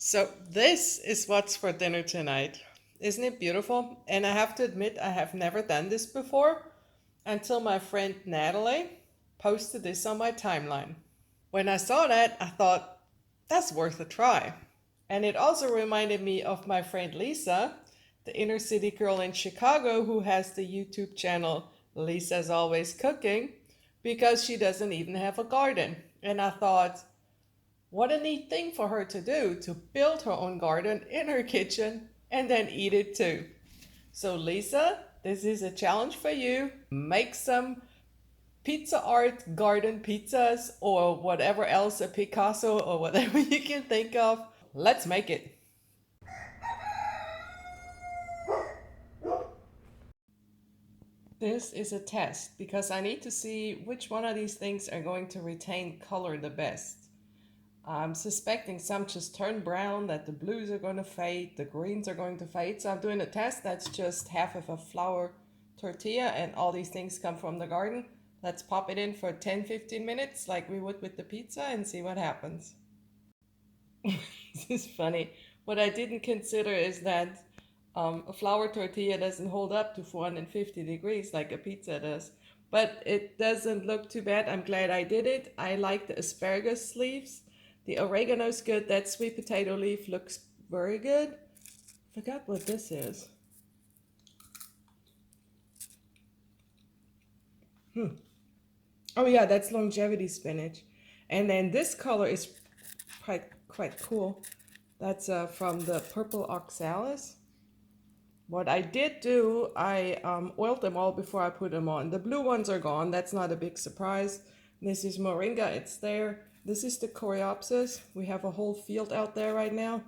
So this is what's for dinner tonight. Isn't it beautiful? And I have to admit, I have never done this before until my friend Natalie posted this on my timeline. When I saw that, I thought, that's worth a try. And it also reminded me of my friend Lisa, the inner city girl in Chicago who has the YouTube channel Lisa's Always Cooking, because she doesn't even have a garden. And I thought, what a neat thing for her to do, to build her own garden in her kitchen and then eat it too. So, Lisa, this is a challenge for you. Make some pizza art garden pizzas or whatever else, a Picasso or whatever you can think of. Let's make it. This is a test because I need to see which one of these things are going to retain color the best. I'm suspecting some just turn brown, that the blues are going to fade, the greens are going to fade. So I'm doing a test that's just half of a flour tortilla and all these things come from the garden. Let's pop it in for 10-15 minutes like we would with the pizza and see what happens. This is funny. What I didn't consider is that a flour tortilla doesn't hold up to 450 degrees like a pizza does. But it doesn't look too bad. I'm glad I did it. I like the asparagus leaves. The oregano's good. That sweet potato leaf looks very good. Forgot what this is. Oh yeah, that's longevity spinach. And then this color is quite cool. That's from the purple oxalis. What I did do, I oiled them all before I put them on. The blue ones are gone. That's not a big surprise. This is moringa. It's there. This is the coreopsis. We have a whole field out there right now.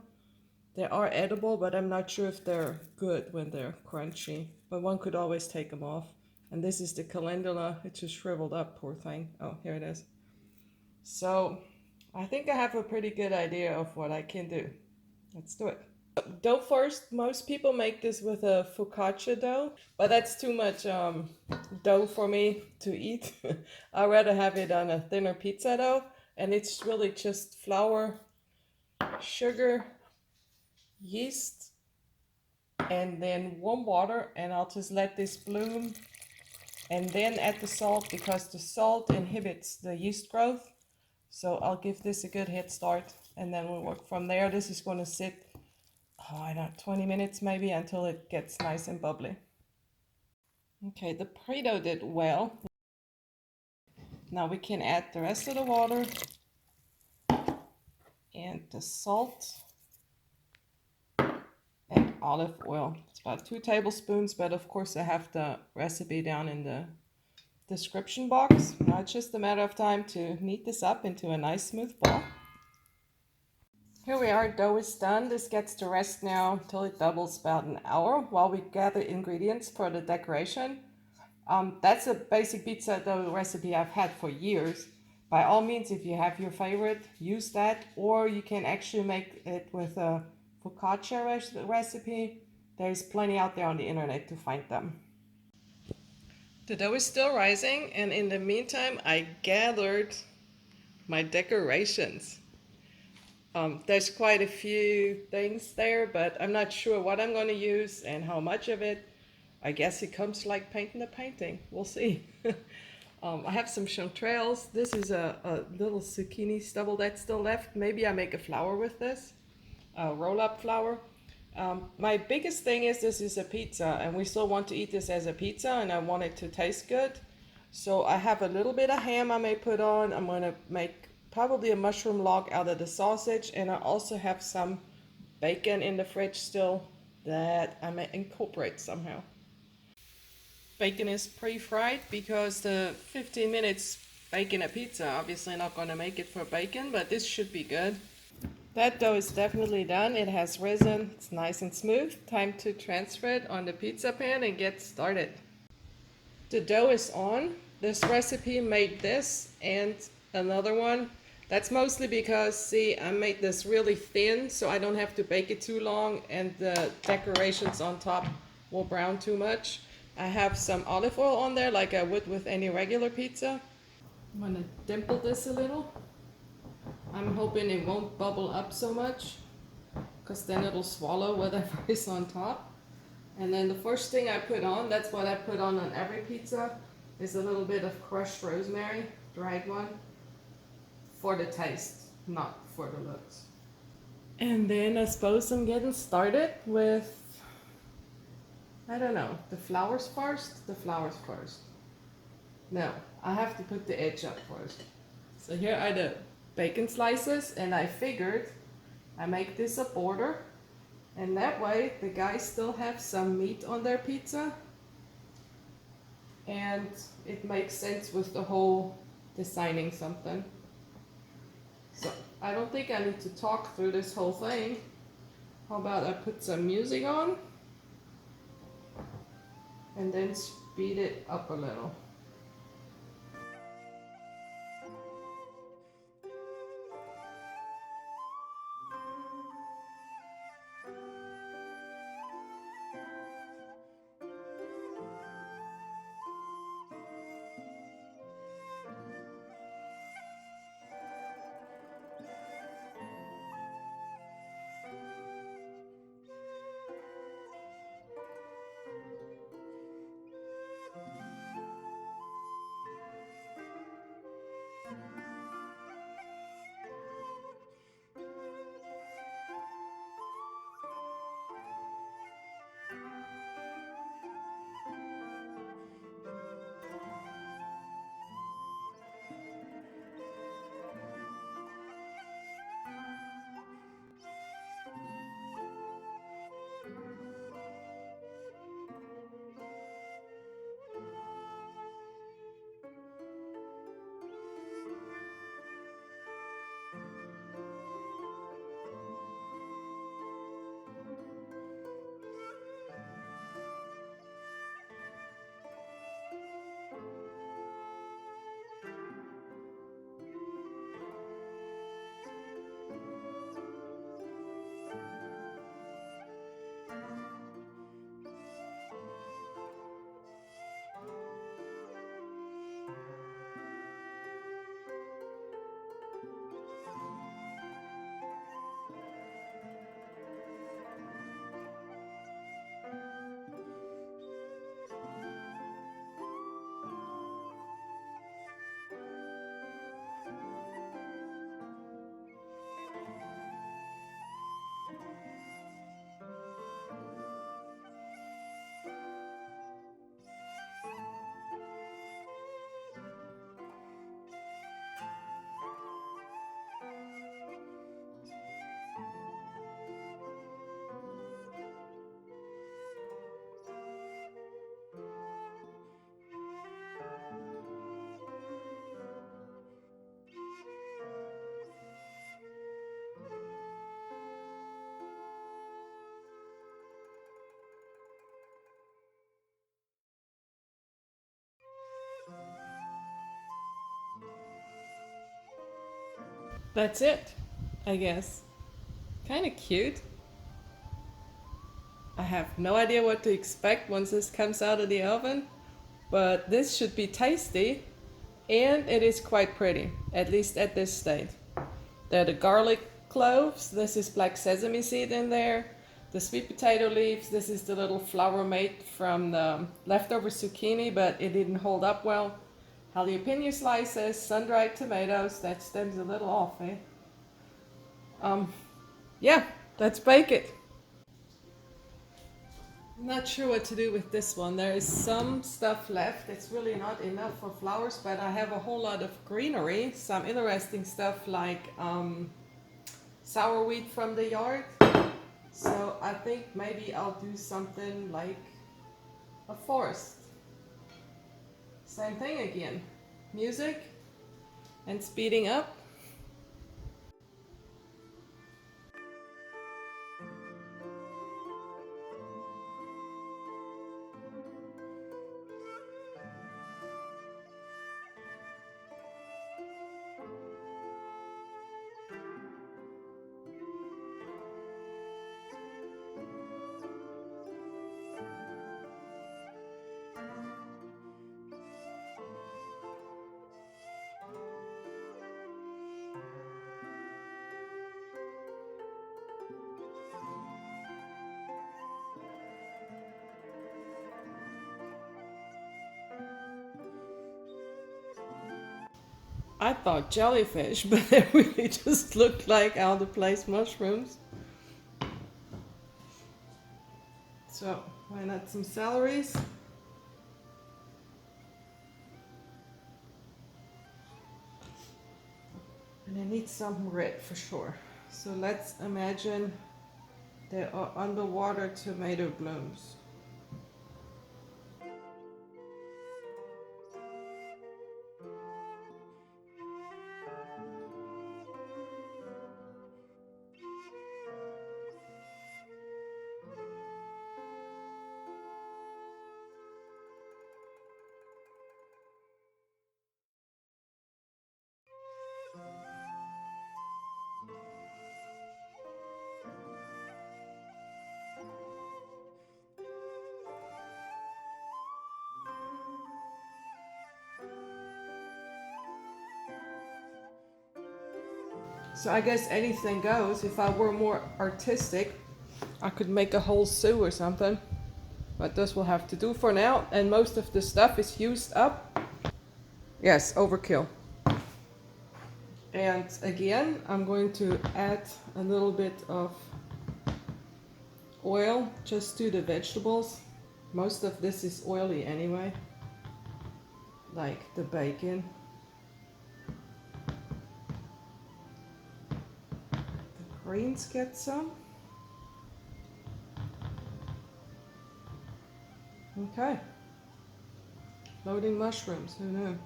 They are edible, but I'm not sure if they're good when they're crunchy. But one could always take them off. And this is the calendula. It just shriveled up, poor thing. Oh, here it is. So I think I have a pretty good idea of what I can do. Let's do it. Dough first. Most people make this with a focaccia dough, but that's too much dough for me to eat. I'd rather have it on a thinner pizza dough, and it's really just flour, sugar, yeast, and then warm water, and I'll just let this bloom and then add the salt because the salt inhibits the yeast growth. So I'll give this a good head start and then we'll work from there. This is going to sit, I don't know, 20 minutes maybe until it gets nice and bubbly. Okay, the Prito did well. Now we can add the rest of the water and the salt and olive oil. It's about 2 tablespoons, but of course I have the recipe down in the description box. Now it's just a matter of time to knead this up into a nice smooth ball. Here we are, dough is done. This gets to rest now until it doubles about an hour while we gather ingredients for the decoration. That's a basic pizza dough recipe I've had for years. By all means, if you have your favorite, use that, or you can actually make it with a focaccia recipe. There's plenty out there on the internet to find them. The dough is still rising, and in the meantime, I gathered my decorations. There's quite a few things there, but I'm not sure what I'm going to use and how much of it. I guess it comes like painting a painting. We'll see. I have some chanterelles. This is a little zucchini stubble that's still left. Maybe I make a flower with this, a roll-up flower. My biggest thing is this is a pizza, and we still want to eat this as a pizza, and I want it to taste good. So I have a little bit of ham I may put on. I'm going to make probably a mushroom log out of the sausage, and I also have some bacon in the fridge still that I may incorporate somehow. Bacon is pre-fried because the 15 minutes baking a pizza, obviously not going to make it for bacon, but this should be good. That dough is definitely done. It has risen. It's nice and smooth. Time to transfer it on the pizza pan and get started. The dough is on. This recipe made this and another one. That's mostly because, see, I made this really thin so I don't have to bake it too long and the decorations on top will brown too much. I have some olive oil on there like I would with any regular pizza. I'm gonna dimple this a little. I'm hoping it won't bubble up so much. because then it'll swallow whatever is on top. And then the first thing I put on, that's what I put on every pizza, is a little bit of crushed rosemary, dried one, for the taste, not for the looks. And then I suppose I'm getting started with, I don't know, the flowers first? The flowers first. No, I have to put the edge up first. So here are the bacon slices, and I figured I make this a border, and that way the guys still have some meat on their pizza, and it makes sense with the whole designing something. So I don't think I need to talk through this whole thing. How about I put some music on and then speed it up a little. That's it, I guess. Kind of cute. I have no idea what to expect once this comes out of the oven, but this should be tasty, and it is quite pretty, at least at this stage. There are the garlic cloves, this is black sesame seed in there, the sweet potato leaves, this is the little flour made from the leftover zucchini, but it didn't hold up well. Jalapeno slices, sun-dried tomatoes, that stems a little off, eh? Yeah, let's bake it. I'm not sure what to do with this one. There is some stuff left. It's really not enough for flowers, but I have a whole lot of greenery. Some interesting stuff like sour wheat from the yard. So I think maybe I'll do something like a forest. Same thing again. Music and speeding up. I thought jellyfish, but they really just looked like out of place mushrooms. So why not some celeries? And I need some red for sure. So let's imagine there are underwater tomato blooms. So I guess anything goes. If I were more artistic, I could make a whole stew or something. But this will have to do for now. And most of the stuff is used up. Yes, overkill. And again, I'm going to add a little bit of oil just to the vegetables. Most of this is oily anyway, like the bacon. The greens get some. Okay. Floating mushrooms, who knew?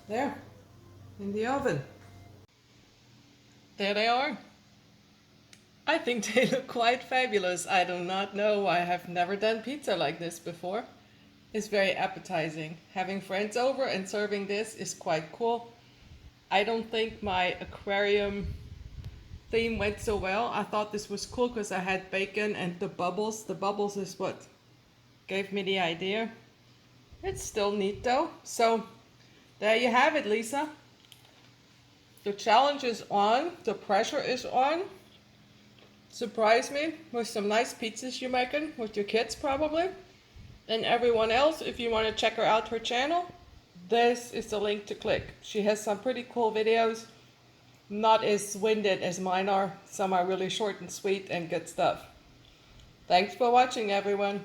There, in the oven. There they are. I think they look quite fabulous. I do not know. I have never done pizza like this before. It's very appetizing. Having friends over and serving this is quite cool. I don't think my aquarium theme went so well. I thought this was cool because I had bacon and the bubbles. The bubbles is what gave me the idea. It's still neat though. So there you have it, Lisa. The challenge is on. The pressure is on. Surprise me with some nice pizzas you're making with your kids probably. And everyone else, if you want to check her out, her channel, this is the link to click. She has some pretty cool videos. Not as winded as mine are. Some are really short and sweet and good stuff. Thanks for watching, everyone.